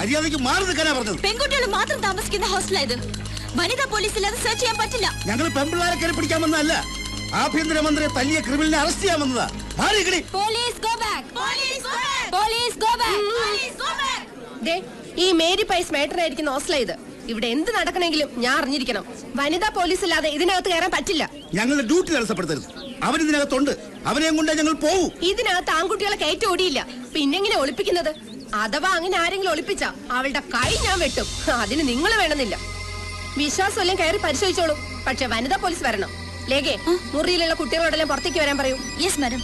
മര്യാദയ്ക്ക് മാറി നിൽക്കാനാ പറഞ്ഞത്. പെൺകുട്ടികൾ മാത്രം താമസിക്കുന്ന ഹോസ്റ്റലായത്. വനിതാ പോലീസ് ഇല്ലാതെ സെർച്ച് ചെയ്യാൻ പറ്റില്ല. ഞങ്ങൾ പെൺപിള്ളാരെ കയറി പിടിക്കാൻ വന്നതല്ല. ആഭ്യന്തരമന്ത്രിയെ തല്ലിയ ക്രിമിനലിനെ അറസ്റ്റ് ചെയ്യാൻ വന്നതാ. ഈ മേരി പൈസ് മേട്ടറായിരിക്കുന്ന ഹോസ്റ്റലായത്. ഇവിടെ എന്ത് നടക്കണമെങ്കിലും ഞാൻ അറിഞ്ഞിരിക്കണം. വനിതാ പോലീസ് ഇല്ലാതെ ഇതിനകത്ത് കയറാൻ പറ്റില്ല. ഞങ്ങളുടെ ഡ്യൂട്ടി തടസ്സപ്പെടുത്തരുത്. അവൻ ഇതിനകത്തുണ്ട്. അവനെയും കൊണ്ടേ ഞങ്ങൾ പോവും. ഇതിനകത്ത് ആൺകുട്ടികളെ കയറ്റി ഓടിയില്ല. പിന്നെങ്ങനെ ഒളിപ്പിക്കുന്നത്? അഥവാ അങ്ങനെ ആരെങ്കിലും ഒളിപ്പിച്ച അവളുടെ കൈ ഞാൻ വെട്ടും. അതിന് നിങ്ങൾ വേണമെന്നില്ല. വിശ്വാസമെല്ലാം കയറി പരിശോധിച്ചോളൂ. പക്ഷെ വനിതാ പോലീസ് വരണം. ലേഖേ, മുറിയിലുള്ള കുട്ടികളോടെല്ലാം പുറത്തേക്ക് വരാൻ പറയൂ. Yes madam.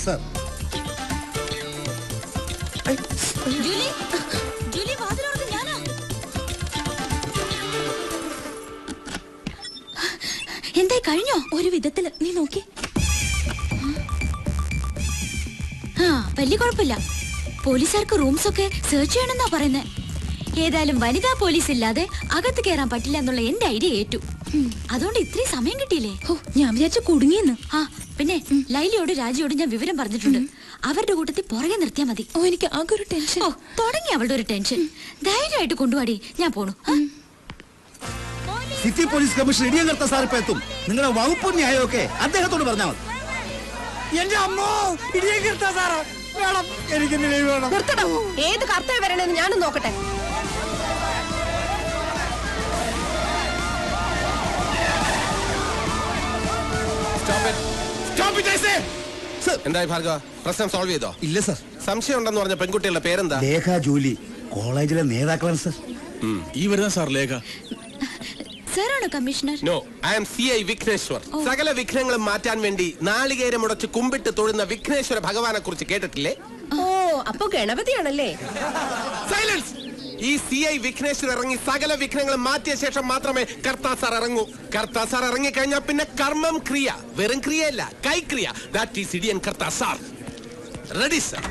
സർ, എന്തായി കഴിഞ്ഞോ? ഒരു വിധത്തില്. നീ നോക്കി. വലിയ കുഴപ്പമില്ല. പോലീസുകാർക്ക് റൂംസ് ഒക്കെ സെർച്ച് ചെയ്യണമെന്നാ പറയുന്നേ. ഏതായാലും വനിതാ പോലീസ് ഇല്ലാതെ അകത്ത് കയറാൻ പറ്റില്ല എന്നുള്ള എന്റെ ഐഡിയ ഏറ്റു. അതുകൊണ്ട് ഇത്രയും സമയം കിട്ടിയില്ലേ? ഞാൻ വിചാരിച്ചു കുടുങ്ങിയെന്ന്. പിന്നെ ലൈലിയോട് രാജിയോട് ഞാൻ വിവരം പറഞ്ഞിട്ടുണ്ട്. അവരുടെ കൂട്ടത്തിൽ പുറകെ നിർത്തിയാ മതി. എനിക്ക് ആകെ ഒരു ടെൻഷൻ. തുടങ്ങി അവളുടെ ഒരു ടെൻഷൻ. ധൈര്യമായിട്ട് കൊണ്ടുപോടി, ഞാൻ പോണു. സിറ്റി പോലീസ് കമ്മീഷണർ ഇടിയങ്കർത്ത സാർ ഇപ്പൊ എത്തും. നിങ്ങളുടെ വകുപ്പും ന്യായമൊക്കെ അദ്ദേഹത്തോട് പറഞ്ഞാൽ മതി. എന്റെ അമ്മോ, ഇടിയങ്കർത്ത സാറ് വേണം. എനിക്ക് വേണം. നിർത്തണം. ഏത് കർത്തവ്യം വരണമെന്ന് ഞാനും നോക്കട്ടെ. എന്തായി ഭാർഗവ, പ്രശ്നം സോൾവ് ചെയ്തോ? ഇല്ല സർ. സംശയം ഉണ്ടെന്ന് പറഞ്ഞ പെൺകുട്ടികളുടെ പേരെന്താ? ലേഖ, ജൂലി. കോളേജിലെ നേതാക്കളാണ് സർ. ഈ വരുന്ന സാർ ലേഖ. സാറാണോ commissioner? No, I am CI Vighneshwar. സകല വിഘ്നങ്ങളും മാറ്റാൻ വേണ്ടി നാളികേരം ഉടച്ച് കുമ്പിട്ട് തൊഴുന്ന വിഘ്നേശ്വര ഭഗവാനെ കുറിച്ച് കേട്ടിട്ടില്ലേ? ഓ, അപ്പൊ ഗണപതിയാണല്ലേ? സൈലൻസ്. ഈ CI വിഘ്നേശ്വർ ഇറങ്ങി സകല വിഘ്നങ്ങളും മാറ്റിയ ശേഷം മാത്രമേ കർത്താ സാർ ഇറങ്ങൂ. കർത്താ സാർ ഇറങ്ങി കഴിഞ്ഞാൽ പിന്നെ കർമ്മം ക്രിയ. വെറും ക്രിയയല്ല, കൈക്രിയ. ദാറ്റ് ഈസ് ഇടിയൻ കർത്താ സാർ. Ready sir?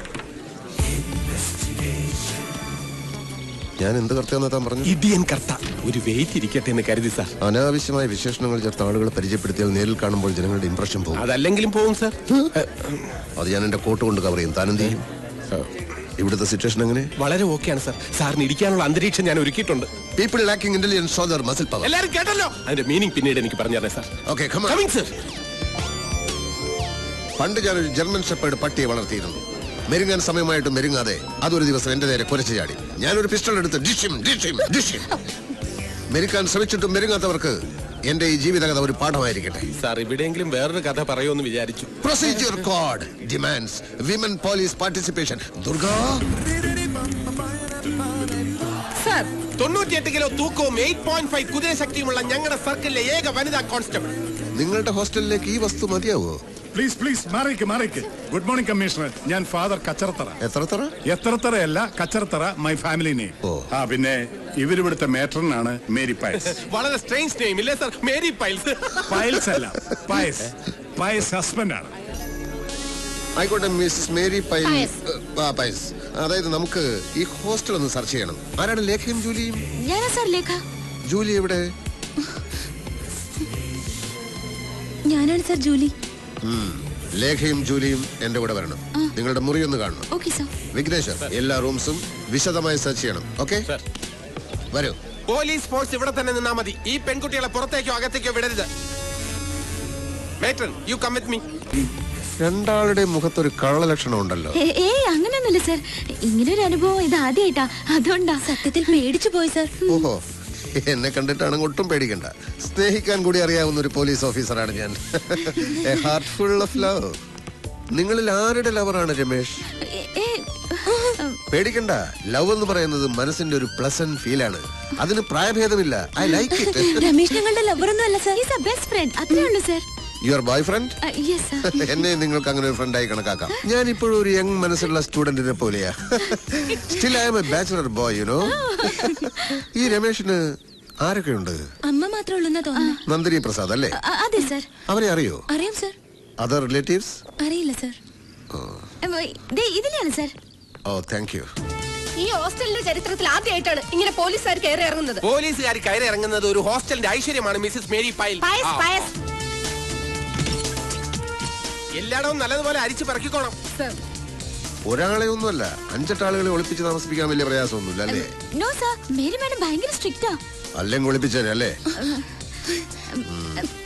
ഞാൻ എന്ത് കർത്താന്ന് താൻ പറഞ്ഞു? ഇടിയൻ കർത്ത. ഒരു വെയിറ്റ് ഇരിക്കട്ടെ എന്ന് കരുതി സാർ. അനാവശ്യമായ വിശേഷണങ്ങൾ ചേർത്ത ആളുകളെ പരിചയപ്പെടുത്തിയാൽ നേരിൽ കാണുമ്പോൾ ജനങ്ങളുടെ ഇംപ്രഷൻ പോകും. അതല്ലെങ്കിലും പോകും സാർ. അത് ഞാൻ എന്റെ കോട്ട് കൊണ്ട് കവർ ചെയ്യും. താനെന്ത് ചെയ്യും? ഇവിടുത്തെ സിറ്റുവേഷൻ എങ്ങനെ? വളരെ ഓക്കെയാണ് സാർ. സാറിന് ഇരിക്കാനുള്ള അന്തരീക്ഷം ഞാൻ ഒരുക്കിയിട്ടുണ്ട്. People lacking intelligence show their muscle power. എല്ലാവരും കേട്ടല്ലോ? അതിന്റെ മീനിങ് പിന്നീട് എനിക്ക് പറഞ്ഞു തരണേ sir. Okay, come on. Coming sir. പണ്ട് ഞാനൊരു ജർമ്മൻ ഷെപ്പേർഡ് പട്ടിയെ വളർത്തിയിരുന്നു. മെരുങ്ങാൻ സമയമായിട്ട് മെരുങ്ങാതെ അതൊരു ദിവസം എന്റെ നേരെ കുരച്ചു ചാടി. ഞാനൊരു പിസ്റ്റൾ എടുത്ത് ഡിഷിം ഡിഷിം ഡിഷിം. മെരുക്കാൻ ശ്രമിച്ചിട്ടും മെരുങ്ങാത്തവർക്ക് എന്റെ ഈ ജീവിതകഥ ഒരു പാഠമായിരിക്കട്ടെ. സാർ, ഇവിടെയെങ്കിലും വേറൊരു കഥ പറയുമെന്ന് വിചാരിച്ചു. Procedure code demands women police participation. Durga sir, 98 kilo തൂക്കവും 8.5 കുതിരശക്തിയുമുള്ള ഞങ്ങളുടെ സർക്കിളിലെ ഏക വനിതാ കോൺസ്റ്റബിൾ. നിങ്ങളുടെ ഹോസ്റ്റലിലേക്ക് ഈ വസ്തു മതിയാവോ? പ്ലീസ് മാറിക്ക്. Good morning commissioner. ഞാൻ ഫാദർ കച്ചറത്തറ. എത്രത്തറയല്ല, കച്ചറത്തറ മൈ ഫാമിലി നെയിം. പിന്നെ ഇവരിവിടുത്തെ മേട്രനാണ് മേരി പൈൽസ്. വളരെ സ്ട്രേഞ്ച് നെയിം ഇല്ലേ സർ? Mary Piles. പൈൽസ് അല്ല, പയസ് ഹസ്ബൻഡ് ആണ്. ആയിക്കോട്ടെ, മിസ്സസ് മേരി പൈൽസ്. അതായത് നമുക്ക് ഈ ഹോസ്റ്റൽ ഒന്ന് സെർച്ച് ചെയ്യണം. ആരാണ് ലേഖയും ജൂലിയും? ഞാനാ സാർ ലേഖ. ജൂലി എവിടെ? ഞാനാണ് സാർ ജൂലി. ലേഖയും ജൂലിയും എന്റെ കൂടെ വരണം. നിങ്ങളുടെ മുറി ഒന്ന് കാണണം. Okay sir. വിഘ്നേശ്വർ, എല്ലാ റൂംസും വിശദമായി സെർച്ച് ചെയ്യണം. ഓക്കെ, വരൂ. പോലീസ് ഫോഴ്സ് ഇവിടെ തന്നെ നിന്നാ മതി. ഈ പെൺകുട്ടികളെ പുറത്തേക്കോ അകത്തേക്കോ വിടരുത്. Matron, you come with me. രണ്ടാളുടെ മുഖത്തൊരു കള്ള ലക്ഷണം ഉണ്ടല്ലോ. അങ്ങനെയൊന്നുമില്ല സർ. ഇങ്ങനൊരു അനുഭവം ഇത് ആദ്യമായിട്ടാ. അതുകൊണ്ടാ. സത്യത്തിൽ പേടിച്ചു പോയി സർ. ഓഹോ, എന്നെ കണ്ടിട്ടാണ് ഒട്ടും പേടിക്കണ്ട. സ്നേഹിക്കാൻ കൂടി അറിയാവുന്ന ഒരു പോലീസ് ഓഫീസറാണ് ഞാൻ. A heart full of love. നിങ്ങളിൽ ആരുടെ ലവറാണ് രമേശ്? പേടിക്കണ്ട. ലവ് എന്ന് പറയുന്നത് മനസ്സിന്റെ ഒരു പ്ലസന്റ് ഫീലാണ്. അതിന് പ്രായഭേദമില്ല. I like it. രമേശ് ഞങ്ങളുടെ ലവർ ഒന്നും അല്ല sir. Is a best friend. അത്രേ ഉള്ളൂ sir. Your boy friend? Yes sir. എന്നെ നിങ്ങൾക്ക് അങ്ങനെ ഒരു ഫ്രണ്ടായി കണക്കാക്കാം. ഞാൻ ഇപ്പോഴും ഒരു യങ് മനസ്സുള്ള സ്റ്റുഡന്റിനെ പോലെയാ. Still I am a bachelor boy, you know. ഈ രമേശിന് ആരൊക്കെയുണ്ട്? അമ്മ മാത്രമേ ഉള്ളൂ തോന്നുന്നു. നന്ദിനി പ്രസാദ് അല്ലേ? അതെ സർ. അവരെ അറിയോ? അറിയാം സർ. Other relatives? അറിയില്ല സർ. ഇതിലാണ് സർ. ഓ, താങ്ക് യു. ഈ ഹോസ്റ്റലിന്റെ ചരിത്രത്തിൽ ആദ്യമായിട്ടാണ് ഇങ്ങനെ പോലീസുകാർ കയറി ഇറങ്ങുന്നത്. പോലീസുകാർ കയറി ഇറങ്ങുന്നത് ഒരു ഹോസ്റ്റലിന്റെ ഐശ്വര്യമാണ് മിസ്സസ് മേരി പൈൽ. പയസ് എല്ലായിടവും നല്ലതുപോലെ അരിച്ചു പറക്കിക്കോണം. ഒരാളെ ഒന്നുമല്ല, 5-8 ആളുകളെ ഒളിപ്പിച്ച് താമസിപ്പിക്കാൻ വലിയ പ്രയാസമൊന്നുമില്ല അല്ലേ? നോ സർ, മേരി മാഡം ഭയങ്കര സ്ട്രിക്റ്റാ. അല്ലെങ്കിൽ ഒളിപ്പിച്ചേനെ അല്ലേ?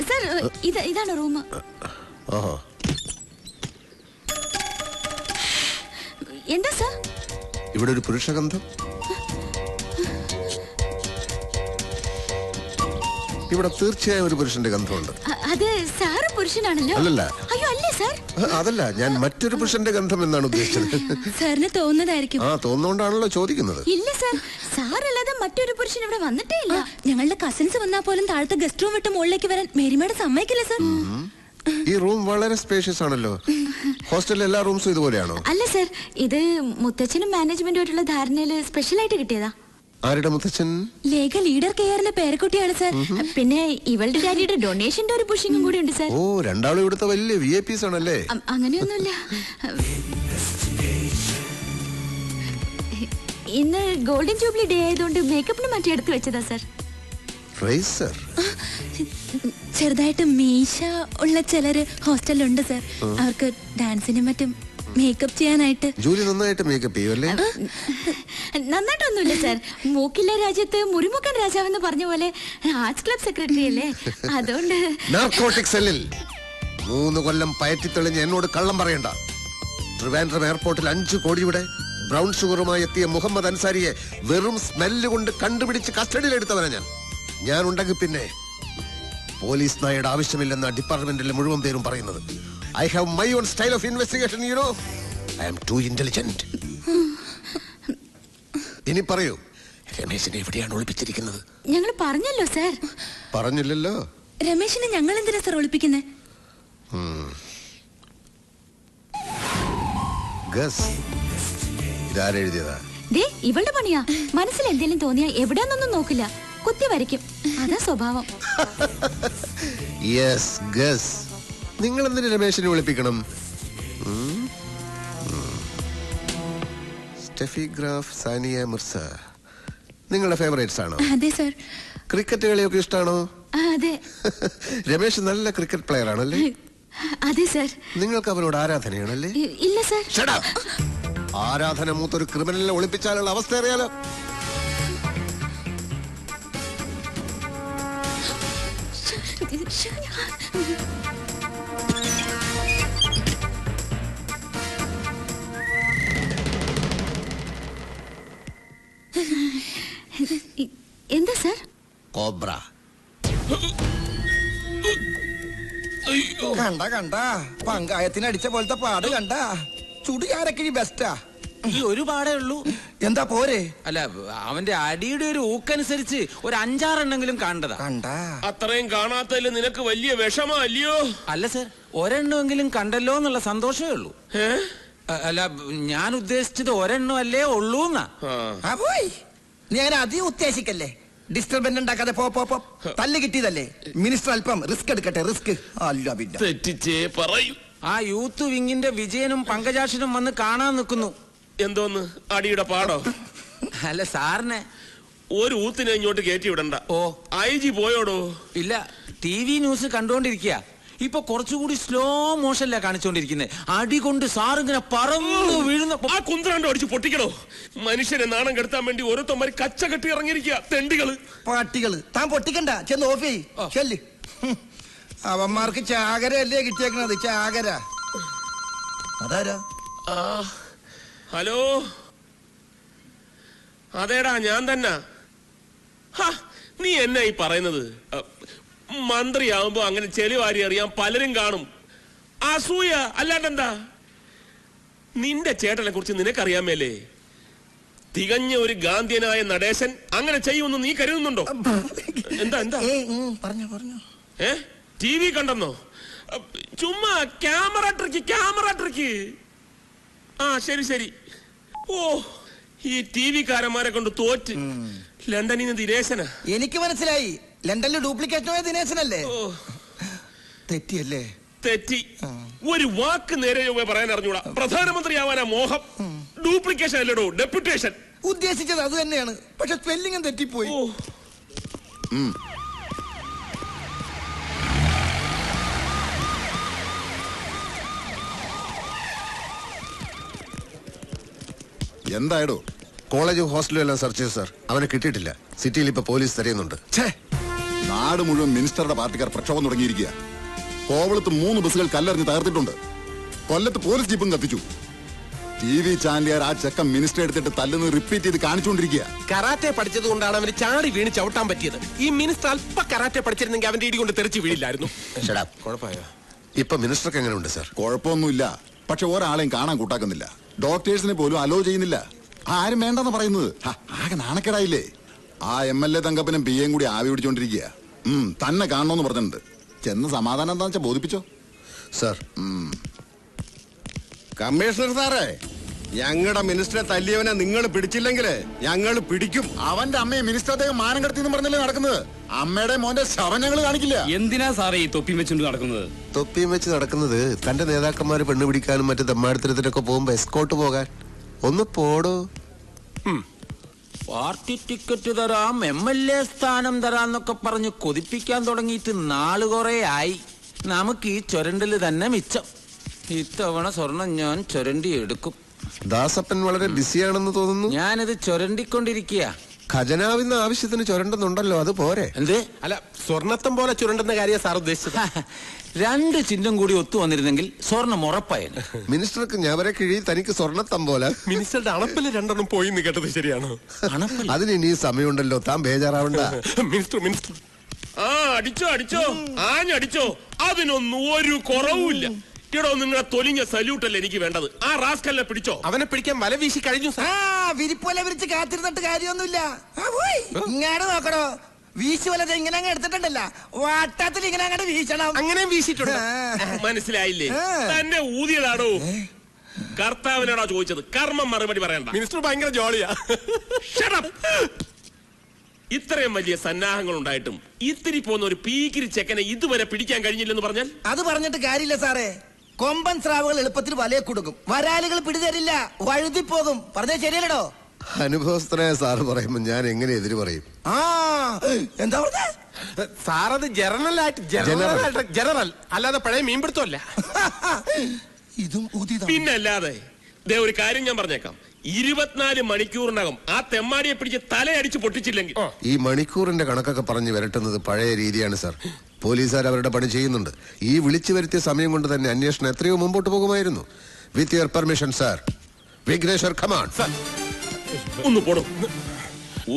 സർ, ഇതാണ് റൂം. ഓഹോ, എന്താ സർ? ഇവിടെ ഒരു പുരുഷഗന്ധം. ഇവിടെ തീർച്ചയായും ഒരു പുരുഷന്റെ ഗന്ധമുണ്ട്. അത് സാറ് പുരുഷനാണല്ലോ. അല്ലല്ല. അയ്യോ അല്ലേ സർ? അതല്ല, ഞാൻ മറ്റൊരു പുരുഷന്റെ ഗന്ധം എന്നാണ് ഉദ്ദേശിച്ചത്. സാറിന് തോന്നുന്നതായിരിക്കും. തോന്നുകൊണ്ടാണല്ലോ ചോദിക്കുന്നത്. ഇല്ല സർ, സാറല്ലാതെ മറ്റൊരു പുരുഷൻ ഇവിടെ വന്നിട്ടേ ഇല്ല. ഞങ്ങളുടെ കസിൻസ് വന്നാൽ പോലും താഴത്തെ ഗസ്റ്റ് റൂം വിട്ട് മുകളിലേക്ക് വരാൻ മേരിമേടെ സമ്മതിക്കില്ല സർ. ഈ റൂം വളരെ സ്പേഷ്യസ് ആണല്ലോ. ഹോസ്റ്റലിലെ എല്ലാ റൂംസും ഇതുപോലെയാണോ? അല്ല സർ, ഇത് മുത്തച്ഛനും മാനേജ്മെന്റുമായിട്ടുള്ള ധാരണയില് സ്പെഷ്യലായിട്ട് കിട്ടിയതാ. ആരുടെ മുത്തച്ഛൻ? ലേഖ ലീഡർ കെയറിന്റെ പേരക്കുട്ടിയാണ് സർ. പിന്നെ ഇവളുടെ ഡാഡിയുടെ ഡൊണേഷന്റെ ഒരു പുഷിങ്ങും കൂടി ഉണ്ട് സർ. ഓ, രണ്ടാളും ഇവിടുത്തെ വലിയ VIPs ആണല്ലേ? അങ്ങനെയൊന്നുമില്ല. ഇന്ന് ഗോൾഡൻ ജൂബിലി ഡേ ആയതുകൊണ്ട് മേക്കപ്പിന് മറ്റേ എടുത്ത് വെച്ചതാ സർ. റേസർ? ചെറുതായിട്ട് മീശ ഉള്ള ചിലര് ഹോസ്റ്റലിലുണ്ട് സർ. അവർക്ക് ഡാൻസിനും മറ്റും മേക്കപ്പ് ചെയ്യാനായിട്ട്. ജൂലി നന്നായിട്ട് മേക്കപ്പ് ചെയ്യുമല്ലേ? നന്നായിട്ടൊന്നുമില്ല സർ. മൂക്കിലെ രാജ്യത്ത് മുറിമുക്കൻ രാജാവെന്ന് പറഞ്ഞ പോലെ ആർട്സ് ക്ലബ് സെക്രട്ടറി അല്ലേ, അതുകൊണ്ട്. നാർക്കോട്ടിക് സെല്ലിൽ 3 കൊല്ലം പയറ്റിത്തെളിഞ്ഞ് എന്നോട് കള്ളം പറയണ്ട. ട്രിവാൻഡ്രം എയർപോർട്ടിൽ 5 കോടിയുടെ ബ്രൗൺ ഷുഗറുമായി എത്തിയ മുഹമ്മദ് അൻസാരിയെ വെറും സ്മെല്ല് കൊണ്ട് കണ്ടുപിടിച്ച് കസ്റ്റഡിയിലെടുത്തവനാ ഞാൻ ഉണ്ടെങ്കിൽ പിന്നെ പോലീസ് നായയുടെ ആവശ്യമില്ലെന്ന ഡിപ്പാർട്ട്മെന്റിലെ മുഴുവൻ പേരും പറയുന്നത്. I have my own style of investigation, you know. I am too intelligent. ഇനി പറയൂ, രമേശിനെ എവിടെയാണ് ഒളിപ്പിച്ചിരിക്കുന്നത്? ഞങ്ങൾ പറഞ്ഞല്ലോ സർ. പറഞ്ഞില്ലല്ലോ. രമേശിനെ ഞങ്ങൾ എന്തിനാ സർ ഒളിപ്പിക്കുന്നത്? ഗസ്, ഇതാരെഴുതിയതാ? ദേ, ഇവളുടെ പണിയാ. മനസ്സിൽ എന്തെങ്കിലും തോന്നിയാ എവിടെയാന്നൊന്നും നോക്കില്ല, കുത്തി വരയ്ക്കും. അതാ സ്വഭാവം. Yes, guess. നിങ്ങൾ എന്തിനു രമേശിനെ വിളിപ്പിക്കണം? സ്റ്റെഫി ഗ്രാഫ്, സാനിയ മിർസ നിങ്ങളുടെ ഫേവറേറ്റ്സ് ആണോ? അതെ സർ. ക്രിക്കറ്റ് കളിയൊക്കെ ഇഷ്ടമാണോ? അതെ. രമേശ് നല്ല ക്രിക്കറ്റ് പ്ലെയർ ആണല്ലേ? അതെ സർ. നിങ്ങൾക്ക് അവരോട് ആരാധനയാണല്ലേ? ഇല്ല സർ. ആരാധന മൂത്തൊരു ക്രിമിനലിനെ ഒളിപ്പിച്ചാലുള്ള അവസ്ഥ അറിയാലോ. എന്താ സർ? കോബ്ര. കണ്ട പങ്കായത്തിന് അടിച്ച പോലത്തെ പാട് കണ്ട. ചുടുകാരൊക്കെ ബെസ്റ്റാ. ഈ ഒരു പാടേ ഉള്ളൂ. എന്താ പോരെ? അല്ല, അവന്റെ അടിയുടെ ഒരു ഊക്കനുസരിച്ച് ഒരു 5-6 എണ്ണെങ്കിലും കാണണ്ടതാ. കണ്ടാ അത്രയും കാണാത്തതിൽ നിനക്ക് വലിയ വിഷമല്ലയോ? അല്ല സർ, ഒരെണ്ണമെങ്കിലും കണ്ടല്ലോ എന്നുള്ള സന്തോഷമേ ഉള്ളൂ. അല്ല, ഞാൻ ഉദ്ദേശിച്ചത് ഒരെണ്ണം അല്ലേ ഉള്ളൂ എന്നാ. പോയി നീ അങ്ങനെ അധികം ഉദ്ദേശിക്കല്ലേ. ഡിസ്റ്റർബൻസ് ഉണ്ടാക്കാതെ പോ. തല്ല് കിട്ടിയതല്ലേ. മിനിസ്റ്റർ അല്പം റിസ്ക് എടുക്കട്ടെ. റിസ്ക് അല്ല പിന്നെ തെറ്റിച്ചേ പറയൂ. ആ യൂത്ത് വിങ്ങിന്റെ വിജയനും പങ്കജാക്ഷനും വന്ന് കാണാൻ നിൽക്കുന്നു. എന്തോന്ന് അടിയുടെ പാടോ? അല്ല സാറിനെ ഒരു ഊത്തിനെ ഇങ്ങോട്ട് കയറ്റി വിടണ്ട. ഓ, IG പോയോടോ? ഇല്ല, TV ന്യൂസ് കണ്ടോണ്ടിരിക്കുക. ഇപ്പൊ കുറച്ചുകൂടി സ്ലോ മോഷനിലാ കാണിച്ചോണ്ടിരിക്കുന്നത്. അടി കൊണ്ട് സാറിങ്ങനെ പറന്നു വീഴുന്ന. ആ കുന്ത്രണ്ടോ അടിച്ച് പൊട്ടിക്കണോ? മനുഷ്യനെ നാണം കെടുത്താൻ വേണ്ടി ഓരോരുത്തന്മാര് കച്ച കെട്ടി ഇറങ്ങിയിരിക്കുക. തെണ്ടികള്, പാട്ടികള്. താൻ പൊട്ടിക്കണ്ട, ചെന്ന് ഓഫ് ചെയ്. ചെല്ല്. അവന്മാർക്ക് ചാകരയല്ലേ കിട്ടിയേക്കണത്. ചാകര. അതാരാ? ഹലോ, അതേടാ ഞാൻ തന്നെ. നീ എന്നാ ഈ പറയുന്നത്? മന്ത്രിയാവുമ്പോ അങ്ങനെ ചെളിവാരി അറിയാൻ പലരും കാണും. അസൂയ അല്ലാണ്ടെന്താ? നിന്റെ ചേട്ടനെ കുറിച്ച് നിനക്കറിയാമേലേ? തികഞ്ഞ ഒരു ഗാന്ധിയനായ നടേശൻ അങ്ങനെ ചെയ്യുമെന്ന് നീ കരുതുന്നുണ്ടോ? എന്താ പറഞ്ഞു TV കണ്ടെന്നോ? ചുമ്മാ ക്യാമറ ട്രിക്ക്. ശരി. ഓ, ഈ TV കാരന്മാരെ കൊണ്ട് തോറ്റ്. ലണ്ടനിൽ നിന്ന് ദിനേശനാ. എനിക്ക് മനസ്സിലായി. ലണ്ടനിൽ ഡ്യൂപ്ലിക്കേഷനായ ദിനേശനല്ലേ? തെറ്റിയല്ലേ? തെറ്റി. ഒരു വാക്ക് നേരെ പറയാൻ അറിഞ്ഞൂടാ. പ്രധാനമന്ത്രിയാവാനാ മോഹം. ഡ്യൂപ്ലിക്കേഷൻ അല്ലടോ, ഡെപ്യൂട്ടേഷൻ. ഉദ്ദേശിച്ചത് അത് തന്നെയാണ്, പക്ഷെ സ്പെല്ലിംഗും തെറ്റിപ്പോയി. എന്തായടോ? കോളേജും ഹോസ്റ്റലും എല്ലാം സെർച്ച് ചെയ്തു സാർ. അവനെ കിട്ടിയിട്ടില്ല. സിറ്റിയിൽ ഇപ്പൊ പോലീസ് തിരയുന്നുണ്ട്. നാട് മുഴുവൻ മിനിസ്റ്ററുടെ പാർട്ടിക്കാർ പ്രക്ഷോഭം തുടങ്ങിയിരിക്കുക. കോവളത്ത് 3 ബസ്സുകൾ കല്ലെറിഞ്ഞ് തകർത്തിട്ടുണ്ട്. കൊല്ലത്ത് പോലീസ് ജീപ്പും കത്തിച്ചു. TV ചാനലുകാർ ആ ചെക്കൻ മിനിസ്റ്റർ എടുത്തിട്ട് തല്ലുന്നത് റിപ്പീറ്റ് ചെയ്ത് കാണിച്ചുകൊണ്ടിരിക്കുക. കരാറ്റെ പഠിച്ചത് കൊണ്ടാണ് അവന് ചാടി വീണ് ചവിട്ടാൻ പറ്റിയത്. ഈ മിനിസ്റ്റർ അല്പ കരാറ്റെ പഠിച്ചിരുന്നെങ്കിൽ അവന്റെ ഇടി കൊണ്ട് തെറിച്ച് വീഴില്ലായിരുന്നു. കുഴപ്പമായോ? ഇപ്പൊ മിനിസ്റ്റർക്ക് എങ്ങനെയുണ്ട് സാർ? കുഴപ്പമൊന്നുമില്ല. പക്ഷെ ഒരാളെയും കാണാൻ കൂട്ടാക്കുന്നില്ല. ഡോക്ടേഴ്സിനെ പോലും അലോ ചെയ്യുന്നില്ല. ആരും വേണ്ടെന്ന് പറയുന്നത്. ആകെ നാണക്കേടായില്ലേ? ആ MLA തങ്കപ്പനും PA കൂടി ആവി പിടിച്ചോണ്ടിരിക്കുക. തന്നെ കാണണമെന്ന് പറഞ്ഞിട്ടുണ്ട്. ചെന്ന് സമാധാനം എന്താ വെച്ചാ ബോധിപ്പിച്ചോ സാർ. കമ്മീഷണർ സാറേ, ഞങ്ങളുടെ മിനിസ്റ്ററെ തല്ലിയവനെ നിങ്ങൾ പിടിച്ചില്ലെങ്കിൽ ഞങ്ങൾ പിടിക്കും. അവന്റെ അമ്മയെ മിനിസ്റ്റർ അദ്ദേഹം മാനം കടത്തിന്ന് പറഞ്ഞല്ലേ നടക്കുന്നത്. അമ്മയുടെ മോന്റെ ശവം ഞങ്ങൾ കാണിക്കില്ല. എന്തിനാ സാറേ ഈ തൊപ്പിയും വെച്ചുകൊണ്ട് നടക്കുന്നത്? തൊപ്പിയും വെച്ച് നടക്കുന്നത് തന്റെ നേതാക്കന്മാര് പെണ്ണ് പിടിക്കാനും മറ്റു തെമ്മാടത്തരത്തിനൊക്കെ പോകുമ്പോ എസ്കോട്ട് പോകാൻ. ഒന്ന് പോടോ. പാർട്ടി ടിക്കറ്റ് തരാം, MLA സ്ഥാനം തരാന്നൊക്കെ പറഞ്ഞ് കൊതിപ്പിക്കാൻ തുടങ്ങിയിട്ട് നാള് കുറെ ആയി. നമുക്ക് ഈ ചുരണ്ടല് തന്നെ മിച്ചം. ഇത്തവണ സ്വർണം ഞാൻ ചുരണ്ടി എടുക്കും. ദാസപ്പൻ വളരെ ബിസിയാണെന്ന് തോന്നുന്നു. ഞാനിത് ചുരണ്ടിക്കൊണ്ടിരിക്കുക. ഖജനാവിന്ന് ആവശ്യത്തിന് ചുരണ്ടുന്നുണ്ടല്ലോ, അത് പോരെ? എന്ത്? അല്ല, സ്വർണത്തം പോലെ ചുരണ്ടെന്ന കാര്യം സാർ ഉദ്ദേശിച്ചത്. 2 ചിഹ്നം കൂടി ഒത്തു വന്നിരുന്നെങ്കിൽ സ്വർണം ഉറപ്പായിരുന്നു. മിനിസ്റ്റർക്ക് ഞവരെ കിഴി, തനിക്ക് സ്വർണ്ണത്തം പോലെ. മിനിസ്റ്ററുടെ അണപ്പില് 2 പോയിന്ന് കേട്ടത് ശരിയാണോ? അതിന് ഇനി സമയമുണ്ടല്ലോ, താൻ ബേജാറാവണ്ട. മിനിസ്റ്റർ അടിച്ചോ ആഞ്ഞടിച്ചോ, അതിനൊന്നും ഒരു കുറവുമില്ല. ഇടോ, നിങ്ങളെ തൊലിഞ്ഞ സല്യൂട്ടല്ലേ എനിക്ക് വേണ്ടത്. ആ റാസ്കലിനെ പിടിച്ചോ. അവനെ പിടിക്കാൻ വല വീശി കഴിഞ്ഞു. വിരിപ്പോലെ വിരിച്ച് കാത്തിരുന്നിട്ട് കാര്യമൊന്നുമില്ല. ഇങ്ങാട് നോക്കണോ, വീശി വലത് ഇങ്ങനെ അങ്ങ് എടുത്തിട്ടുണ്ടല്ല, വട്ടത്തിൽ ഇങ്ങനെ അങ്ങോട്ട് വീശണം. അങ്ങനെ വീശിട്ടുണ്ട്. മനസ്സിലായില്ലേ? തന്നെ ഊതിയതാടോ. കർത്താവിനാണോ ചോദിച്ചത്? കർമ്മം മറുപടി പറയണ്ട. മിനിസ്റ്റർ ഭയങ്കര ജോളിയാ. ഇത്രയും വലിയ സന്നാഹങ്ങൾ ഉണ്ടായിട്ടും ഇത്തിരി പോകുന്ന ഒരു പീക്കിരി ചെക്കനെ ഇതുവരെ പിടിക്കാൻ കഴിഞ്ഞില്ലെന്ന് പറഞ്ഞാൽ അത് പറഞ്ഞിട്ട് കാര്യമില്ല സാറേ. കൊമ്പൻ സ്രാവുകൾ എളുപ്പത്തിൽ വലയെ കൊടുക്കും, വരാലുകൾ പിടിതരില്ല, വഴുതി പോകും. പറഞ്ഞ ശരിയല്ലടോ? അനുഭവസ്ഥനായ സാറ് പറയുമ്പോ ഞാൻ എങ്ങനെ എതിര് പറയും? എന്താ പറഞ്ഞ സാറത് ജനറൽ അല്ലാതെ പഴയ മീൻപിടുത്തമല്ല. ഇതും പിന്നല്ലാതെ. ഒരു കാര്യം ഞാൻ പറഞ്ഞേക്കാം, 24 മണിക്കൂറിനകം ആ തെമ്മാടിയെ പിടിച്ച് തലയടിച്ച് പൊട്ടിച്ചില്ലെങ്കിൽ. ഈ മണിക്കൂറിന്റെ കണക്കൊക്കെ പറഞ്ഞു വരട്ടുന്നത് പഴയ രീതിയാണ് സാർ. പോലീസുകാർ അവരുടെ പണി ചെയ്യുന്നുണ്ട്. ഈ വിളിച്ചു വരുത്തിയ സമയം കൊണ്ട് തന്നെ അന്വേഷണം എത്രയോ മുമ്പോട്ട് പോകുമായിരുന്നു. With your permission sir. Vigneshwar, come on. ഒന്ന് പോടും.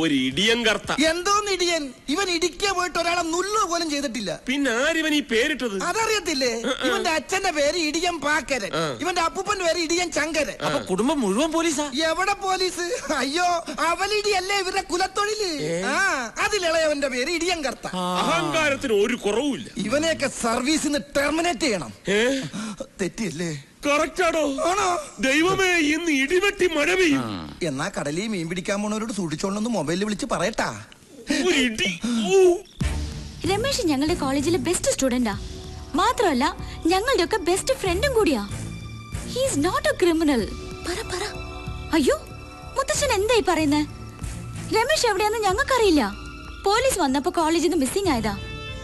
ഒരു ഇടിയൻ കർത്ത. എന്തോന്ന് ഇടിയൻ? ഇവൻ ഇടിക്കാൻ പോയിട്ട് ഒരാളെ നുള്ളു പോലും ചെയ്തിട്ടില്ല. പിന്നെ ആരിവൻ ഈ പേരിട്ടത്? അതറിയത്തില്ലേ? ഇവന്റെ അച്ഛന്റെ പേര് ഇടിയൻ പാക്കരൻ, ഇവന്റെ അപ്പൂപ്പന്റെ പേര് ഇടിയൻ ചങ്കരൻ. അപ്പൊ കുടുംബം മുഴുവൻ പോലീസാ? എവിടെ പോലീസ്? അയ്യോ, അവലിടിയല്ലേ ഇവരുടെ കുലത്തൊഴില്. അതിലിളയവന്റെ പേര് ഇടിയൻ കർത്ത. അഹങ്കാരത്തിന് ഒരു കുറവുമില്ല. ഇവനെയൊക്കെ സർവീസിന്ന് ടെർമിനേറ്റ് ചെയ്യണം. തെറ്റിയല്ലേ? കറക്റ്റാണോ? ദൈവമേ, ഇന്ന് ഇടിവെട്ടി മഴ പെയ്യും. എന്നാ കടലിൽ മീൻ പിടിക്കാൻ പോണവരോട് സൂക്ഷിച്ചോളന്ന് മൊബൈലിൽ വിളിച്ച് പറയട്ടാ. രമേശ് ഞങ്ങളുടെ കോളേജിലെ ബെസ്റ്റ് സ്റ്റുഡന്റാ. മാത്രമല്ല ഞങ്ങളുടെ ഒക്കെ ബെസ്റ്റ് ഫ്രണ്ടും കൂടിയാ. He's not a criminal. അയ്യോ, മുത്തച്ഛൻ എന്തായി പറയുന്നേ? രമേശ് എവിടെയാന്ന് ഞങ്ങൾക്കറിയില്ല. പോലീസ് വന്നപ്പോ കോളേജിൽ നിന്ന് മിസ്സിംഗ് ആയതാ.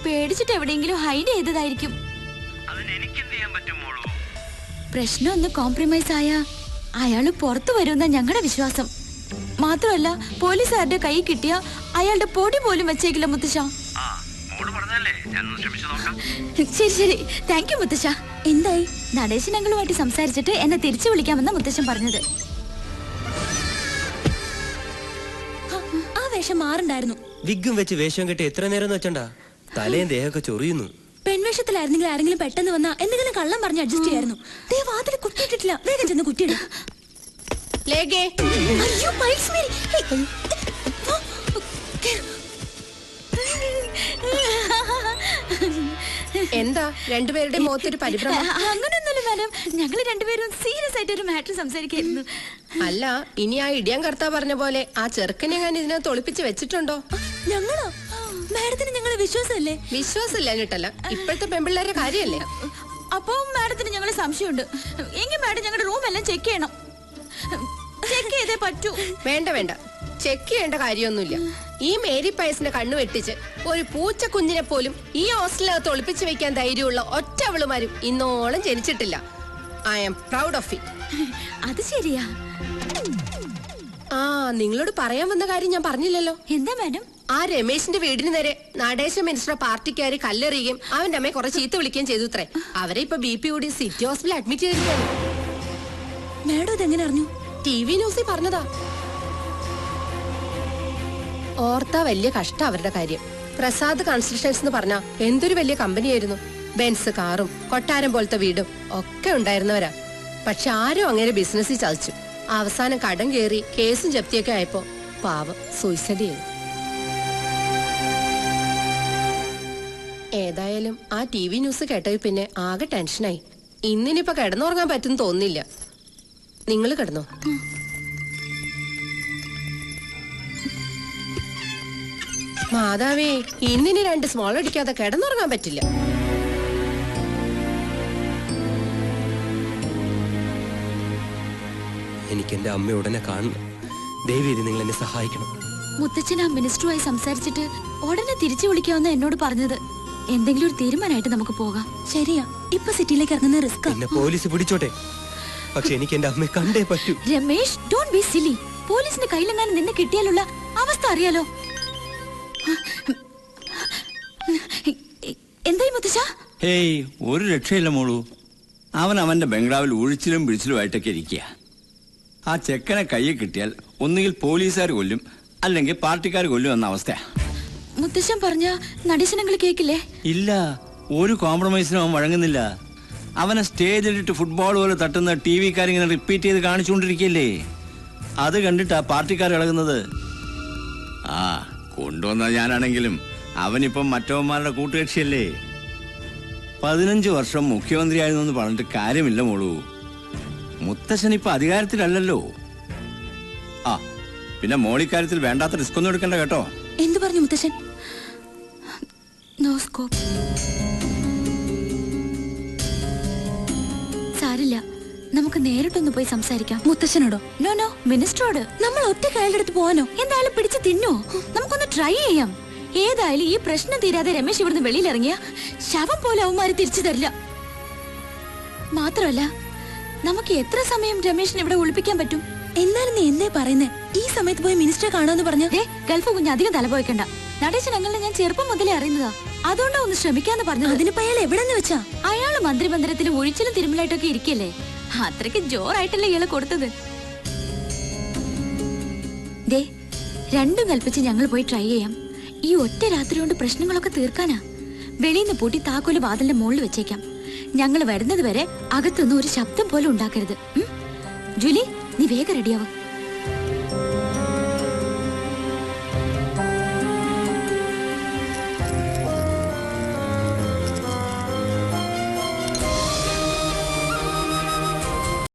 പേടിച്ചിട്ട് എവിടെയെങ്കിലും ഹൈഡ് ചെയ്തതായിരിക്കും. പ്രശ്നം ഒന്ന് കോംപ്രമൈസ് ആയ അയാള് പുറത്തു വരുമെന്ന ഞങ്ങളുടെ വിശ്വാസം. മാത്രമല്ല പോലീസുകാരുടെ കൈ കിട്ടിയ അയാളുടെ പൊടി പോലും വെച്ചേക്കില്ല മുത്തശ്ശ. ശരി, താങ്ക് യു മുത്തശ്ശ. എന്തായി? നടേശൻ അങ്കിളുമായിട്ട് സംസാരിച്ചിട്ട് എന്നെ തിരിച്ചു വിളിക്കാമെന്ന മുത്തശ്ശൻ പറഞ്ഞത്. ആ വേഷം മാറുണ്ടായിരുന്നു. വിഗും വെച്ച് വേഷം കെട്ടി എത്ര നേരം വെച്ചണ്ടാ? തലയും ദേഹമൊക്കെ ചൊറിയുന്നു. പെൺവേഷത്തിലായിരുന്നെങ്കിൽ ആരെങ്കിലും പെട്ടെന്ന് വന്നാ എന്തെങ്കിലും കള്ളം പറഞ്ഞ് അഡ്ജസ്റ്റ് ചെയ്യായിരുന്നു. വാതിൽ കുത്തിയിട്ടിട്ടില്ല. വേഗം ചെന്ന് കുത്തിയിടും. എന്താ രണ്ടുപേരുടെ മുഖത്തൊരു പരിഭ്രമം? അങ്ങനൊന്നുമില്ല മാഡം, ഞങ്ങള് രണ്ടുപേരും സീരിയസ് ആയിട്ട് ഒരു മാറ്റർ സംസാരിക്കായിരുന്നു. അല്ല, ഇനി ആ ഇടിയൻ കർത്താ പറഞ്ഞ പോലെ ആ ചെറുക്കനെ ഞാൻ ഇതിനകത്ത് ഒളിപ്പിച്ച് വെച്ചിട്ടുണ്ടോ? ഞങ്ങളോ? മാഡത്തിന് ഞങ്ങളെ വിശ്വാസമല്ലേ? വിശ്വാസമില്ല എന്നിട്ടല്ല, ഇപ്പോഴത്തെ പെൺപിള്ളേരുടെ കാര്യമല്ലേ. അപ്പൊ മാഡത്തിന് ഞങ്ങളെ സംശയമുണ്ട്. എങ്കിൽ മാഡം ഞങ്ങളുടെ റൂം എല്ലാം ചെക്ക് ചെയ്യണം. ചെക്ക് ചെയ്തേ പറ്റൂ. വേണ്ട വേണ്ട, ചെക്ക് ചെയ്യേണ്ട കാര്യമൊന്നുമില്ല. ഈ മേരി പയസിന്റെ കണ്ണു വെട്ടിച്ച് ഒരു പൂച്ച കുഞ്ഞിനെ പോലും ഈ ഹോസ്റ്റലിനകത്ത് ഒളിപ്പിച്ചു വെക്കാൻ ധൈര്യമുള്ള ഒറ്റ അവളുമാരും ഇന്നോളം ജനിച്ചിട്ടില്ല. I am proud of it. അത് ശരിയാ. നിങ്ങളോട് പറയാൻ വന്ന കാര്യം ഞാൻ പറഞ്ഞില്ലല്ലോ. എന്താ മാഡം? ആ രമേശിന്റെ വീടിന് നേരെ നടേശ മിനിസ്റ്റർ പാർട്ടിക്കാര് കല്ലെറിയുകയും അവന്റെ അമ്മയെ കുറെ ചീത്ത വിളിക്കുകയും ചെയ്തു അത്രേ. അവരെ ഇപ്പൊ BP കൂടി സിറ്റി ഹോസ്പിറ്റലിൽ അഡ്മിറ്റ് ചെയ്തിരിക്കുകയാണ്. മാഡം ഇതെങ്ങനെ അറിഞ്ഞു? TV ന്യൂസിൽ പറഞ്ഞതാ. ഓർത്താ വലിയ കഷ്ടം അവരുടെ കാര്യം. പ്രസാദ് കൺസ്ട്രക്ഷൻസ് എന്ന് പറഞ്ഞാ എന്തൊരു വലിയ കമ്പനിയായിരുന്നു. ബെൻസ് കാറും കൊട്ടാരം പോലത്തെ വീടും ഒക്കെ ഉണ്ടായിരുന്നവരാ. പക്ഷെ ആരും അങ്ങനെ ബിസിനസ്സിൽ ചതിച്ചു. അവസാനം കടം കയറി കേസും ജപ്തിയൊക്കെ ആയപ്പോ പാവം സൂയിസൈഡ് ചെയ്തു. ഏതായാലും ആ TV ന്യൂസ് കേട്ടത് പിന്നെ ആകെ ടെൻഷനായി. ഇന്നിനിപ്പോ കിടന്നുറങ്ങാൻ പറ്റും തോന്നുന്നില്ല. നിങ്ങൾ കിടന്നോ? മാതാവേ, ഇന്നിനി 2 സ്മോൾ അടിക്കാതെ കിടന്നുറങ്ങാൻ പറ്റില്ല. എനിക്ക് എന്റെ അമ്മ ഉടനെ കാണണം. ദയവേദി നിങ്ങൾ എന്നെ സഹായിക്കണം. മുത്തച്ഛൻ ആ മിനിസ്റ്ററുമായി സംസാരിച്ചിട്ട് ഉടനെ തിരിച്ചു വിളിക്കാമെന്ന് എന്നോട് പറഞ്ഞത്. എന്തെങ്കിലും ഒരു തീരുമാനമായിട്ട് നമുക്ക് പോകാം. ശരിയാ, ഇപ്പൊ സിറ്റിയിലേക്ക് ഇറങ്ങുന്ന റിസ്ക്. എന്നെ പോലീസ് പിടിച്ചോട്ടെ, പക്ഷെ എനിക്ക് എന്റെ അമ്മയെ കണ്ടേ പറ്റൂ. രമേശ്, ഡോണ്ട് ബി സിലി. പോലീസിന്റെ കയ്യിലെങ്ങാനും നിന്നെ കിട്ടിയാലുള്ള അവസ്ഥ അറിയാലോ. എന്തായി മുത്തച്ഛ? ഹേയ്, ഒരു രക്ഷയില്ല മോളൂ. അവൻ അവന്റെ ബംഗ്ലാവിൽ ഒഴിച്ചിലും പിടിച്ചിലുമായിട്ടൊക്കെ ഇരിക്കുക. ആ ചെക്കനെ കയ്യിൽ കിട്ടിയാൽ ഒന്നുകിൽ പോലീസുകാർ കൊല്ലും, അല്ലെങ്കിൽ പാർട്ടിക്കാർ കൊല്ലും എന്ന അവസ്ഥയാ. മുത്തശ്ശൻ പറഞ്ഞ നടീശനങ്ങൾ കേക്കില്ലേ? ഇല്ല, ഒരു കോംപ്രമൈസിനും അവൻ വഴങ്ങുന്നില്ല. അവനെ സ്റ്റേജിലിട്ട് ഫുട്ബോൾ പോലെ തട്ടുന്ന TV-ക്കാരിങ്ങനെ റിപ്പീറ്റ് ചെയ്ത് കാണിച്ചുകൊണ്ടിരിക്കുകയല്ലേ. അത് കണ്ടിട്ടാ പാർട്ടിക്കാർ ഇളകുന്നത്. ആ കൊണ്ടുവന്ന ഞാനാണെങ്കിലും അവനിപ്പം മറ്റവന്മാരുടെ കൂട്ടുകക്ഷിയല്ലേ. 15 വർഷം മുഖ്യമന്ത്രിയായിരുന്നു എന്ന് പറഞ്ഞിട്ട് കാര്യമില്ല മോളൂ. മുത്തശ്ശൻ ഇപ്പൊ അധികാരത്തിലല്ലല്ലോ. ആ പിന്നെ മോളിക്കാര്യത്തിൽ വേണ്ടാത്ത റിസ്ക് ഒന്നും എടുക്കണ്ട കേട്ടോ. എന്തു പറഞ്ഞു മുത്തശ്ശൻ? No scope. സാരില്ല, നമുക്ക് നേരിട്ടൊന്ന് പോയി സംസാരിക്കാം. മുത്തശ്ശനോടോ? നോ നോ, മിനിസ്റ്ററോട്. നമ്മൾ ഒറ്റ കയ്യിലെടുത്ത് പോവാനോ? എന്തായാലും പിടിച്ച് തിന്നോ? നമുക്കൊന്ന് ട്രൈ ചെയ്യാം. ഏതായാലും ഈ പ്രശ്നം തീരാതെ രമേശ് ഇവിടുന്ന് വെളിയിലിറങ്ങിയ ശവം പോലെ അവന്മാര് തിരിച്ചു തരില്ല. മാത്രമല്ല, നമുക്ക് എത്ര സമയം രമേശിനെ ഇവിടെ ഒളിപ്പിക്കാൻ പറ്റും? എന്നാലും നീ എന്തേ പറയുന്നേ? ഈ സമയത്ത് പോയി മിനിസ്റ്ററെ കാണുമെന്ന് പറഞ്ഞു. ഗൾഫ് കുഞ്ഞ് അധികം തലപോയിക്കണ്ട. നടേശൻ അങ്ങളെ ഞാൻ ചെറുപ്പം മുതലേ അറിയുന്നതാ. അതുകൊണ്ടാ ഒന്ന് ശ്രമിക്കാന്ന് പറഞ്ഞത്. അതിനിപ്പോ അയാൾ എവിടെന്ന് വെച്ചാ? അയാള് മന്ത്രിമന്ദിരത്തിലും ഒഴിച്ചിലും തിരുമലായിട്ടൊക്കെ ഇരിക്കല്ലേ. അത്രയ്ക്ക് ജോറായിട്ടല്ലേ ഇയാളെ കൊടുത്തത്. ദേ, രണ്ടും കൽപ്പിച്ച് ഞങ്ങൾ പോയി ട്രൈ ചെയ്യാം. ഈ ഒറ്റ രാത്രി കൊണ്ട് പ്രശ്നങ്ങളൊക്കെ തീർക്കാനാ. വെളിയിന്ന് പൂട്ടി താക്കോല് വാതിലിന്റെ മുകളിൽ വെച്ചേക്കാം. ഞങ്ങൾ വരുന്നത് വരെ അകത്തൊന്നും ഒരു ശബ്ദം പോലും ഉണ്ടാക്കരുത്. ജൂലി, നീ വേഗം റെഡിയാവും.